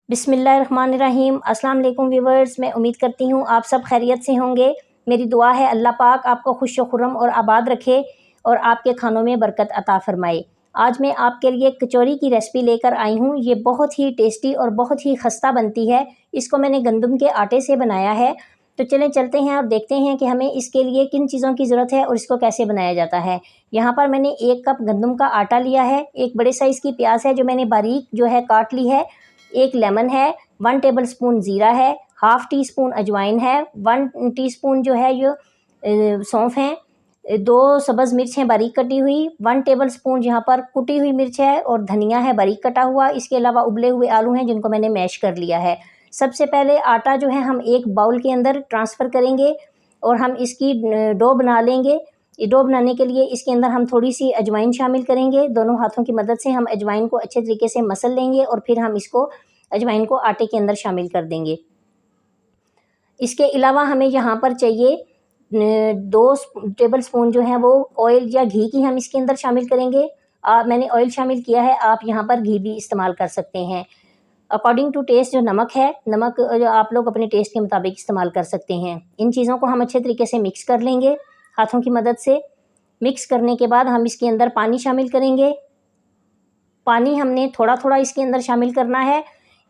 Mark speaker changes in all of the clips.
Speaker 1: बिस्मिल्लाहिर्रहमानिर्रहीम। अस्सलाम वालेकुम व्यूवर्स, मैं उम्मीद करती हूँ आप सब खैरियत से होंगे। मेरी दुआ है अल्लाह पाक आपको खुश खुर्रम और आबाद रखे और आपके खानों में बरकत अता फ़रमाए। आज मैं आपके लिए कचौरी की रेसिपी लेकर आई हूँ। ये बहुत ही टेस्टी और बहुत ही खस्ता बनती है। इसको मैंने गंदम के आटे से बनाया है। तो चलें चलते हैं और देखते हैं कि हमें इसके लिए किन चीज़ों की ज़रूरत है और इसको कैसे बनाया जाता है। यहाँ पर मैंने 1 कप गंदम का आटा लिया है। एक बड़े साइज़ की प्याज है जो मैंने बारीक जो है काट ली है। 1 लेमन है, 1 टेबलस्पून ज़ीरा है, हाफ़ टी स्पून अजवाइन है, 1 टीस्पून जो है ये सौंफ है, 2 सब्ज़ मिर्च हैं बारीक कटी हुई, 1 टेबलस्पून यहाँ पर कुटी हुई मिर्च है और धनिया है बारीक कटा हुआ। इसके अलावा उबले हुए आलू हैं जिनको मैंने मैश कर लिया है। सबसे पहले आटा जो है हम एक बाउल के अंदर ट्रांसफ़र करेंगे और हम इसकी डो बना लेंगे। ये डो बनाने के लिए इसके अंदर हम थोड़ी सी अजवाइन शामिल करेंगे। दोनों हाथों की मदद से हम अजवाइन को अच्छे तरीके से मसल लेंगे और फिर हम इसको अजवाइन को आटे के अंदर शामिल कर देंगे। इसके अलावा हमें यहाँ पर चाहिए 2 टेबलस्पून जो है वो ऑयल या घी की हम इसके अंदर शामिल करेंगे। मैंने ऑयल शामिल किया है, आप यहाँ पर घी भी इस्तेमाल कर सकते हैं। अकॉर्डिंग टू टेस्ट जो नमक है, नमक जो आप लोग अपने टेस्ट के मुताबिक इस्तेमाल कर सकते हैं। इन चीज़ों को हम अच्छे तरीके से मिक्स कर लेंगे हाथों की मदद से। मिक्स करने के बाद हम इसके अंदर पानी शामिल करेंगे। पानी हमने थोड़ा थोड़ा इसके अंदर शामिल करना है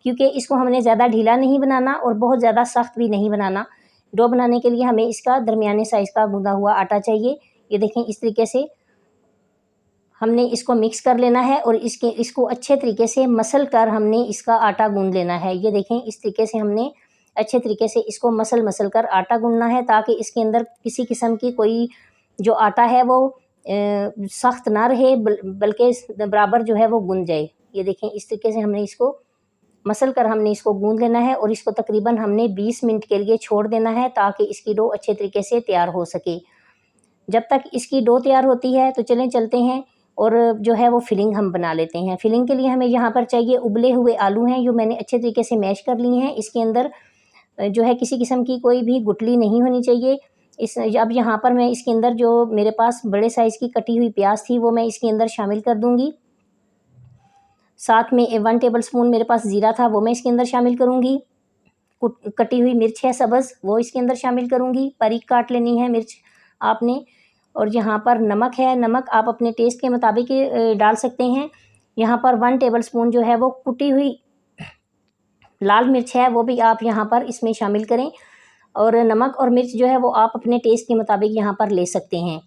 Speaker 1: क्योंकि इसको हमने ज़्यादा ढीला नहीं बनाना और बहुत ज़्यादा सख्त भी नहीं बनाना। डो बनाने के लिए हमें इसका दरमियाने साइज़ का गूँधा हुआ आटा चाहिए। ये देखें, इस तरीके से हमने इसको मिक्स कर लेना है और इसको अच्छे तरीके से मसल कर हमने इसका आटा गूँध लेना है। ये देखें, इस तरीके से हमने अच्छे तरीके से इसको मसल कर आटा गूँधना है ताकि इसके अंदर किसी किस्म की कोई जो आटा है वो सख्त ना रहे बल्कि बराबर जो है वो गूँध जाए। ये देखें, इस तरीके से हमने इसको मसल कर हमने इसको गूँध लेना है और इसको तकरीबन हमने 20 मिनट के लिए छोड़ देना है ताकि इसकी डो अच्छे तरीके से तैयार हो सके। जब तक इसकी डो तैयार होती है तो चलें चलते हैं और जो है वो फिलिंग हम बना लेते हैं। फिलिंग के लिए हमें यहाँ पर चाहिए उबले हुए आलू हैं जो मैंने अच्छे तरीके से मैश कर लिए हैं। इसके अंदर जो है किसी किस्म की कोई भी गुठली नहीं होनी चाहिए। अब यहाँ पर मैं इसके अंदर जो मेरे पास बड़े साइज़ की कटी हुई प्याज थी वो मैं इसके अंदर शामिल कर दूँगी। साथ में 1 टेबलस्पून मेरे पास ज़ीरा था वो मैं इसके अंदर शामिल करूँगी। कटी हुई मिर्च है सब्ज़ वो इसके अंदर शामिल करूँगी। बारीक काट लेनी है मिर्च आपने। और यहाँ पर नमक है, नमक आप अपने टेस्ट के मुताबिक डाल सकते हैं। यहाँ पर 1 टेबलस्पून जो है वो कुटी हुई लाल मिर्च है वो भी आप यहाँ पर इसमें शामिल करें और नमक और मिर्च जो है वो आप अपने टेस्ट के मुताबिक यहाँ पर ले सकते हैं।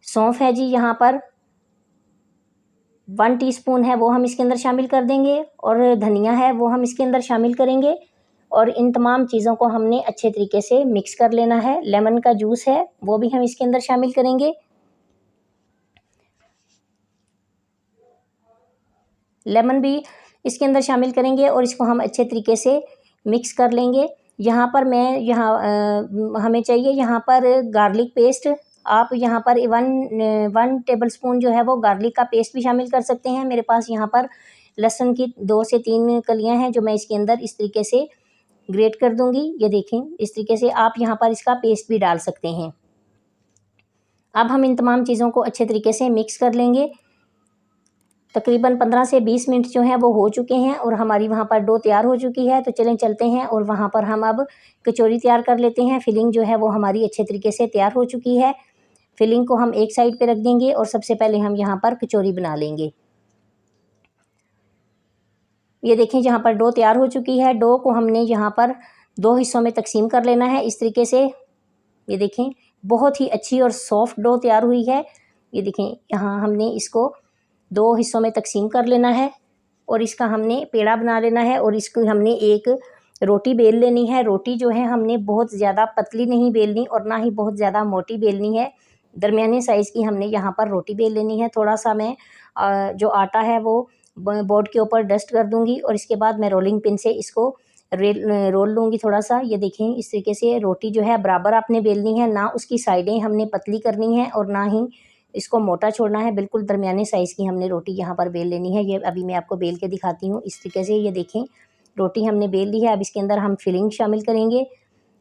Speaker 1: सौंफ है जी, यहाँ पर 1 टीस्पून है वो हम इसके अंदर शामिल कर देंगे और धनिया है वो हम इसके अंदर शामिल करेंगे और इन तमाम चीज़ों को हमने अच्छे तरीके से मिक्स कर लेना है। लेमन का जूस है वो भी हम इसके अंदर शामिल करेंगे। लेमन भी इसके अंदर शामिल करेंगे और इसको हम अच्छे तरीके से मिक्स कर लेंगे। यहाँ पर हमें चाहिए यहाँ पर गार्लिक पेस्ट। आप यहाँ पर 1 टेबलस्पून जो है वो गार्लिक का पेस्ट भी शामिल कर सकते हैं। मेरे पास यहाँ पर लहसुन की 2 से 3 कलियाँ हैं जो मैं इसके अंदर इस तरीके से ग्रेट कर दूँगी। ये देखें, इस तरीके से आप यहाँ पर इसका पेस्ट भी डाल सकते हैं। अब हम इन तमाम चीज़ों को अच्छे तरीके से मिक्स कर लेंगे। तकरीबन 15 से 20 मिनट जो हैं वो हो चुके हैं और हमारी वहाँ पर डो तैयार हो चुकी है। तो चलें चलते हैं और वहाँ पर हम अब कचौरी तैयार कर लेते हैं। फिलिंग जो है वो हमारी अच्छे तरीके से तैयार हो चुकी है। फिलिंग को हम एक साइड पे रख देंगे और सबसे पहले हम यहाँ पर कचौरी बना लेंगे। ये देखें, यहाँ पर डो तैयार हो चुकी है। डो को हमने यहाँ पर 2 हिस्सों में तकसीम कर लेना है इस तरीके से। ये देखें, बहुत ही अच्छी और सॉफ्ट डो तैयार हुई है। ये देखें, यहाँ हमने इसको 2 हिस्सों में तकसीम कर लेना है और इसका हमने पेड़ा बना लेना है और इसको हमने एक रोटी बेल लेनी है। रोटी जो है हमने बहुत ज़्यादा पतली नहीं बेलनी और ना ही बहुत ज़्यादा मोटी बेलनी है। दरमियाने साइज़ की हमने यहाँ पर रोटी बेल लेनी है। थोड़ा सा मैं जो आटा है वो बोर्ड के ऊपर डस्ट कर दूँगी और इसके बाद मैं रोलिंग पिन से इसको रोल लूँगी थोड़ा सा। ये देखें, इस तरीके से रोटी जो है बराबर आपने बेलनी है, ना उसकी साइडें हमने पतली करनी है और ना ही इसको मोटा छोड़ना है। बिल्कुल दरमियाने साइज़ की हमने रोटी यहाँ पर बेल लेनी है। ये अभी मैं आपको बेल के दिखाती हूँ। इस तरीके से ये देखें, रोटी हमने बेल ली है। अब इसके अंदर हम फिलिंग शामिल करेंगे।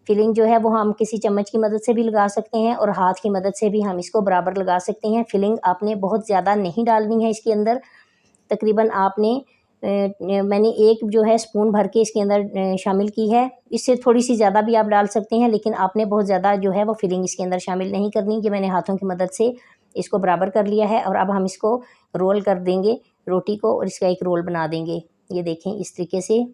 Speaker 1: फिलिंग जो है वो हम किसी चम्मच की मदद से भी लगा सकते हैं और हाथ की मदद से भी हम इसको बराबर लगा सकते हैं। फिलिंग आपने बहुत ज़्यादा नहीं डालनी है इसके अंदर। तकरीबन आपने मैंने एक जो है स्पून भर के इसके अंदर शामिल की है। इससे थोड़ी सी ज़्यादा भी आप डाल सकते हैं, लेकिन आपने बहुत ज़्यादा जो है वो फिलिंग इसके अंदर शामिल नहीं करनी। कि मैंने हाथों की मदद से इसको बराबर कर लिया है और अब हम इसको रोल कर देंगे रोटी को और इसका एक रोल बना देंगे। ये देखें इस तरीके से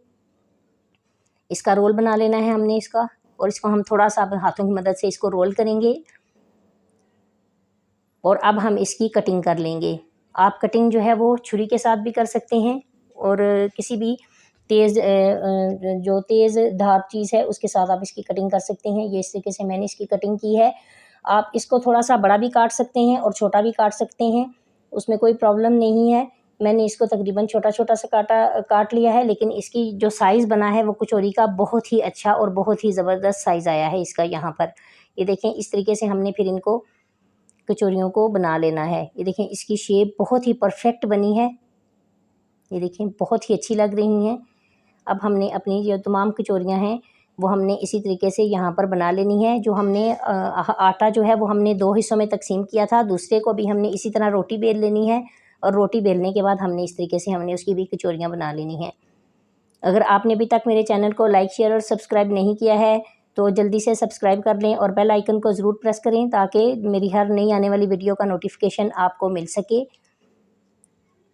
Speaker 1: इसका रोल बना लेना है हमने इसका, और इसको हम थोड़ा सा हाथों की मदद से इसको रोल करेंगे और अब हम इसकी कटिंग कर लेंगे। आप कटिंग जो है वो छुरी के साथ भी कर सकते हैं और किसी भी तेज़ जो तेज़ धार चीज़ है उसके साथ आप इसकी कटिंग कर सकते हैं। ये इस तरीके से मैंने इसकी कटिंग की है। आप इसको थोड़ा सा बड़ा भी काट सकते हैं और छोटा भी काट सकते हैं, उसमें कोई प्रॉब्लम नहीं है। मैंने इसको तकरीबन छोटा-छोटा सा काट लिया है, लेकिन इसकी जो साइज़ बना है वो कचौरी का बहुत ही अच्छा और बहुत ही ज़बरदस्त साइज़ आया है इसका यहाँ पर। ये देखें इस तरीके से हमने फिर इनको कचौरियों को बना लेना है। ये देखें इसकी शेप बहुत ही परफेक्ट बनी है। ये देखें बहुत ही अच्छी लग रही हैं। अब हमने अपनी जो तमाम कचौरियाँ हैं वो हमने इसी तरीके से यहाँ पर बना लेनी है। जो हमने आटा जो है वो हमने 2 हिस्सों में तकसीम किया था, दूसरे को भी हमने इसी तरह रोटी बेल लेनी है और रोटी बेलने के बाद हमने इस तरीके से हमने उसकी भी कचौरियाँ बना लेनी हैं। अगर आपने अभी तक मेरे चैनल को लाइक शेयर और सब्सक्राइब नहीं किया है तो जल्दी से सब्सक्राइब कर लें और बेल आइकन को ज़रूर प्रेस करें ताकि मेरी हर नई आने वाली वीडियो का नोटिफिकेशन आपको मिल सके।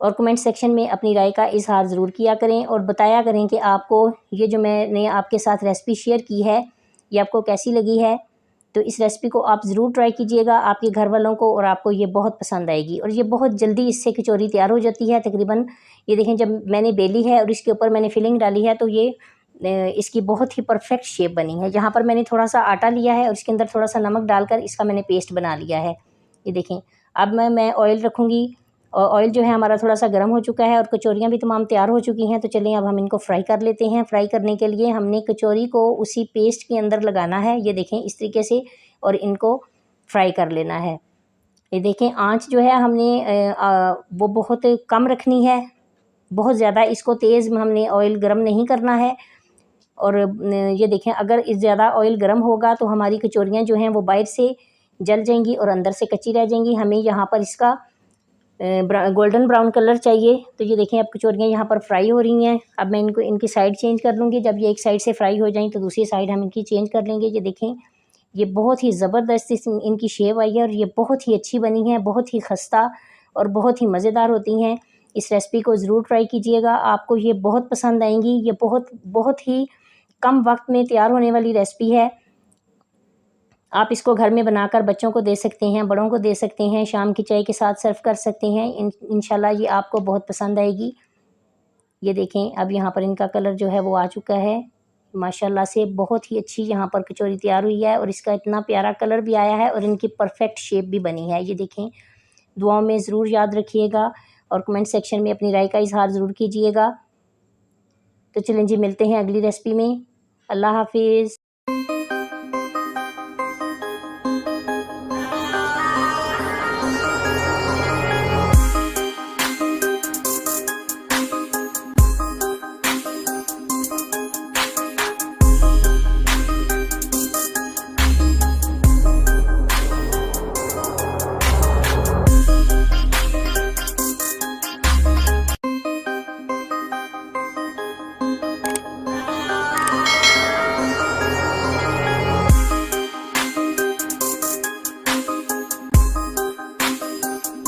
Speaker 1: और कमेंट सेक्शन में अपनी राय का इजहार ज़रूर किया करें और बताया करें कि आपको ये जो मैंने आपके साथ रेसिपी शेयर की है ये आपको कैसी लगी है। तो इस रेसिपी को आप ज़रूर ट्राई कीजिएगा आपके घर वालों को और आपको ये बहुत पसंद आएगी। और ये बहुत जल्दी इससे कचौरी तैयार हो जाती है तकरीबन। ये देखें जब मैंने बेली है और इसके ऊपर मैंने फिलिंग डाली है तो ये इसकी बहुत ही परफेक्ट शेप बनी है। यहाँ पर मैंने थोड़ा सा आटा लिया है और इसके अंदर थोड़ा सा नमक डालकर इसका मैंने पेस्ट बना लिया है। ये देखें अब मैं ऑयल रखूँगी और ऑयल जो है हमारा थोड़ा सा गर्म हो चुका है और कचौरियाँ भी तमाम तैयार हो चुकी हैं। तो चलिए अब हम इनको फ्राई कर लेते हैं। फ्राई करने के लिए हमने कचौरी को उसी पेस्ट के अंदर लगाना है। ये देखें इस तरीके से और इनको फ्राई कर लेना है। ये देखें आंच जो है हमने वो बहुत कम रखनी है, बहुत ज़्यादा इसको तेज़ हमने ऑयल गर्म नहीं करना है। और ये देखें अगर इस ज़्यादा ऑयल गर्म होगा तो हमारी कचौरियाँ जो हैं वो बाहर से जल जाएंगी और अंदर से कच्ची रह जाएंगी। हमें यहाँ पर इसका गोल्डन ब्राउन कलर चाहिए। तो ये देखें अब कचौरियाँ यहाँ पर फ्राई हो रही हैं। अब मैं इनकी साइड चेंज कर लूँगी। जब ये एक साइड से फ्राई हो जाएं तो दूसरी साइड हम इनकी चेंज कर लेंगे। ये देखें ये बहुत ही ज़बरदस्त इनकी शेप आई है और ये बहुत ही अच्छी बनी है, बहुत ही खस्ता और बहुत ही मज़ेदार होती हैं। इस रेसिपी को ज़रूर ट्राई कीजिएगा, आपको ये बहुत पसंद आएंगी। ये बहुत ही कम वक्त में तैयार होने वाली रेसिपी है। आप इसको घर में बनाकर बच्चों को दे सकते हैं, बड़ों को दे सकते हैं, शाम की चाय के साथ सर्व कर सकते हैं। इंशाल्लाह ये आपको बहुत पसंद आएगी। ये देखें अब यहाँ पर इनका कलर जो है वो आ चुका है माशाल्लाह से। बहुत ही अच्छी यहाँ पर कचौरी तैयार हुई है और इसका इतना प्यारा कलर भी आया है और इनकी परफेक्ट शेप भी बनी है। ये देखें दुआओं में ज़रूर याद रखिएगा और कमेंट सेक्शन में अपनी राय का इजहार ज़रूर कीजिएगा। तो चलें जी मिलते हैं अगली रेसिपी में। अल्लाह हाफिज़।